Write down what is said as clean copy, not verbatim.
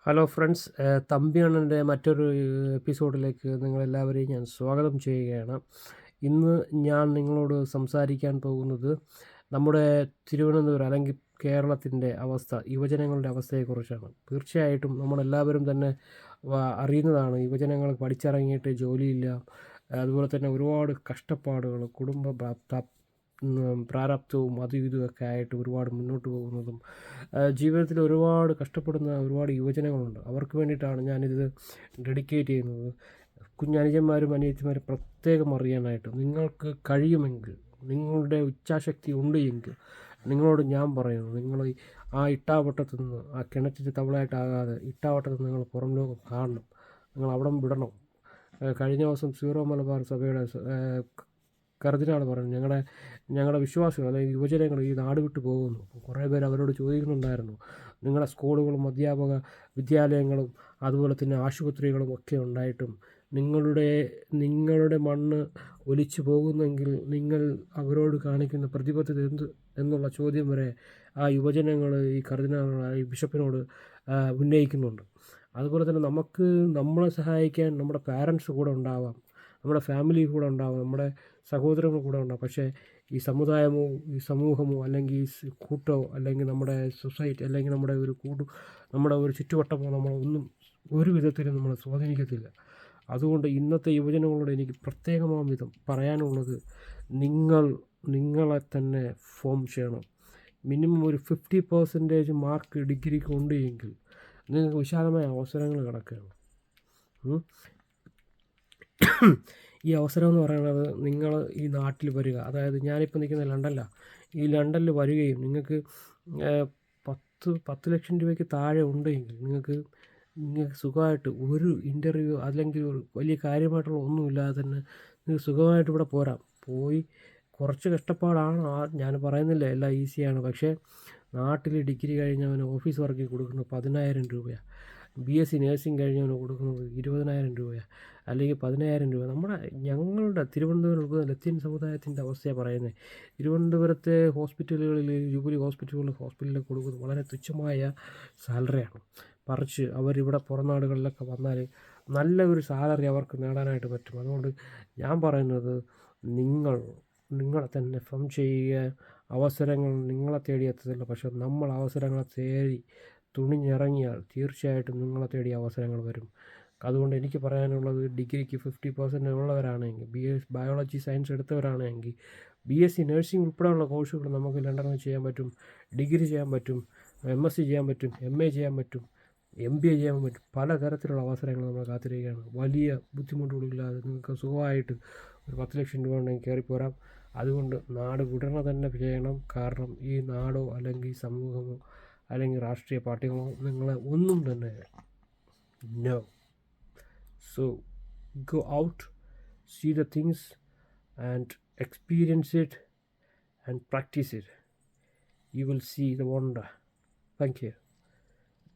Hello friends, തമ്പിയണ്ണൻ്റെ മറ്റൊരു എപ്പിസോഡിലേക്ക് നിങ്ങളെല്ലാവരെയും ഞാൻ സ്വാഗതം ചെയ്യുകയാണ്. ഇന്ന് ഞാൻ നിങ്ങളോട് സംസാരിക്കാൻ പോകുന്നത് നമ്മുടെ തിരുവനന്തപുരം അല്ലെങ്കിൽ കേരളത്തിൻ്റെ അവസ്ഥ, യുവജനങ്ങളുടെ അവസ്ഥയെക്കുറിച്ചാണ്. തീർച്ചയായിട്ടും നമ്മളെല്ലാവരും തന്നെ അറിയുന്നതാണ്, യുവജനങ്ങൾ പഠിച്ചിറങ്ങിയിട്ട് ജോലിയില്ല, അതുപോലെ തന്നെ ഒരുപാട് കഷ്ടപ്പാടുകൾ, പ്രാരാബ്ധവും അതും ഇതുമൊക്കെ ആയിട്ട് ഒരുപാട് മുന്നോട്ട് പോകുന്നതും ജീവിതത്തിൽ ഒരുപാട് കഷ്ടപ്പെടുന്ന ഒരുപാട് യുവജനങ്ങളുണ്ട്. അവർക്ക് വേണ്ടിയിട്ടാണ് ഞാനിത് ഡെഡിക്കേറ്റ് ചെയ്യുന്നത്. കുഞ്ഞനുജന്മാരും അനിയത്തിമാരും പ്രത്യേകം അറിയാനായിട്ട്, നിങ്ങൾക്ക് കഴിയുമെങ്കിൽ, നിങ്ങളുടെ ഇച്ഛാശക്തി ഉണ്ട് എങ്കിൽ നിങ്ങളോട് ഞാൻ പറയുന്നു, നിങ്ങൾ ആ ഇട്ടാവട്ടത്തു നിന്ന്, ആ കിണറ്റിൽ തവളയായിട്ടാകാതെ ഇട്ടാവട്ടത്ത് നിങ്ങൾ പുറം ലോകം കാണണം, നിങ്ങൾ അവിടം വിടണം. കഴിഞ്ഞ ദിവസം സീറോ മലബാർ സഭയുടെ കർദിനാൾ പറഞ്ഞു, ഞങ്ങളുടെ വിശ്വാസികൾ അല്ലെങ്കിൽ യുവജനങ്ങൾ ഈ നാട് വിട്ടു പോകുന്നു. കുറേ പേർ അവരോട് ചോദിക്കുന്നുണ്ടായിരുന്നു, നിങ്ങളുടെ സ്കൂളുകളും അധ്യാപക വിദ്യാലയങ്ങളും അതുപോലെ തന്നെ ആശുപത്രികളും ഒക്കെ ഉണ്ടായിട്ടും നിങ്ങളുടെ മണ്ണ് ഒലിച്ചു പോകുന്നെങ്കിൽ നിങ്ങൾ അവരോട് കാണിക്കുന്ന പ്രതിബദ്ധത എന്നുള്ള ചോദ്യം വരെ ആ യുവജനങ്ങൾ ഈ ഈ ബിഷപ്പിനോട് ഉന്നയിക്കുന്നുണ്ട്. അതുപോലെ തന്നെ നമ്മളെ സഹായിക്കാൻ നമ്മുടെ പാരൻസ് കൂടെ ഉണ്ടാവാം, നമ്മുടെ ഫാമിലി കൂടെ ഉണ്ടാവും, നമ്മുടെ സഹോദരങ്ങൾ കൂടെ ഉണ്ടാവും. പക്ഷേ ഈ സമുദായമോ ഈ സമൂഹമോ അല്ലെങ്കിൽ ഈ കൂട്ടോ അല്ലെങ്കിൽ നമ്മുടെ സൊസൈറ്റി അല്ലെങ്കിൽ നമ്മുടെ ഒരു ചുറ്റുവട്ടമോ നമ്മളൊന്നും ഒരു വിധത്തിലും നമ്മളെ സ്വാധീനിക്കത്തില്ല. അതുകൊണ്ട് ഇന്നത്തെ യുവജനങ്ങളോട് എനിക്ക് പ്രത്യേകമാം വിധം പറയാനുള്ളത്, നിങ്ങളെ തന്നെ ഫോം ചെയ്യണം. മിനിമം ഒരു 50% മാർക്ക് ഡിഗ്രിക്ക് ഉണ്ട് എങ്കിൽ നിങ്ങൾക്ക് വിശാലമായ അവസരങ്ങൾ കിടക്കുകയാണ്. ഈ അവസരം എന്ന് പറയുന്നത്, നിങ്ങൾ ഈ നാട്ടിൽ വരിക, അതായത് ഞാനിപ്പോൾ നിൽക്കുന്ന ലണ്ടനിലാണ്. ഈ ലണ്ടനിൽ വരികയും നിങ്ങൾക്ക് 10 ലക്ഷം രൂപയ്ക്ക് താഴെ ഉണ്ടെങ്കിൽ നിങ്ങൾക്ക് സുഖമായിട്ട് ഒരു ഇൻ്റർവ്യൂ അല്ലെങ്കിൽ ഒരു വലിയ കാര്യമായിട്ടുള്ള ഒന്നുമില്ലാതെ തന്നെ നിങ്ങൾക്ക് സുഖമായിട്ട് ഇവിടെ പോയി കുറച്ച് കഷ്ടപ്പാടാണ്. ഞാൻ പറയുന്നില്ല എല്ലാം ഈസിയാണ്. പക്ഷേ നാട്ടിൽ ഡിഗ്രി കഴിഞ്ഞവന് ഓഫീസ് വർക്കിൽ കൊടുക്കുന്നത് 10,000 രൂപയാണ്. BSc നേഴ്സിംഗ് കഴിഞ്ഞവന് കൊടുക്കുന്നത് 20,000 രൂപയാണ്, അല്ലെങ്കിൽ 10,000 രൂപ. ഞങ്ങളുടെ തിരുവനന്തപുരം ലത്തീൻ സമുദായത്തിൻ്റെ അവസ്ഥയാണ് പറയുന്നത്. തിരുവനന്തപുരത്തെ ഹോസ്പിറ്റലുകളിൽ, ജൂബിലി ഹോസ്പിറ്റലിൽ കൊടുക്കുന്നത് വളരെ തുച്ഛമായ സാലറിയാണ്. മറിച്ച് അവരിവിടെ പുറം നാടുകളിലൊക്കെ വന്നാൽ നല്ല ഒരു സാലറി അവർക്ക് നേടാനായിട്ട് പറ്റും. അതുകൊണ്ട് ഞാൻ പറയുന്നത്, നിങ്ങളെ തന്നെ ഫം ചെയ്യുക. അവസരങ്ങൾ നിങ്ങളെ തേടി എത്തത്തില്ല, പക്ഷെ നമ്മൾ അവസരങ്ങളെ തേടി തുണിഞ്ഞിറങ്ങിയാൽ തീർച്ചയായിട്ടും നിങ്ങളെ തേടി അവസരങ്ങൾ വരും. അതുകൊണ്ട് എനിക്ക് പറയാനുള്ളത്, ഡിഗ്രിക്ക് 50% ഉള്ളവരാണെങ്കിൽ, ബയോളജി സയൻസ് എടുത്തവരാണെങ്കിൽ BSc നേഴ്സിംഗ് ഉൾപ്പെടെയുള്ള കോഴ്സുകൾ നമുക്ക് ലണ്ടനിൽ ചെയ്യാൻ പറ്റും, ഡിഗ്രി ചെയ്യാൻ പറ്റും, MSc ചെയ്യാൻ പറ്റും, MA ചെയ്യാൻ പറ്റും, MBA ചെയ്യാൻ പറ്റും. പലതരത്തിലുള്ള അവസരങ്ങൾ നമ്മൾ കാത്തിരിക്കുകയാണ്. വലിയ ബുദ്ധിമുട്ടുകളില്ലാതെ നിങ്ങൾക്ക് സുഖമായിട്ട് ഒരു 10 ലക്ഷം രൂപ ഉണ്ടെങ്കിൽ കയറിപ്പോരാം. അതുകൊണ്ട് നാട് വിടണ തന്നെ ചെയ്യണം. കാരണം ഈ നാടോ അല്ലെങ്കിൽ സമൂഹമോ അല്ലെങ്കിൽ രാഷ്ട്രീയ പാർട്ടികളോ നിങ്ങളെ ഒന്നും തന്നെ no. So go out, see the things and experience it and practice it. You will see the wonder. Thank you.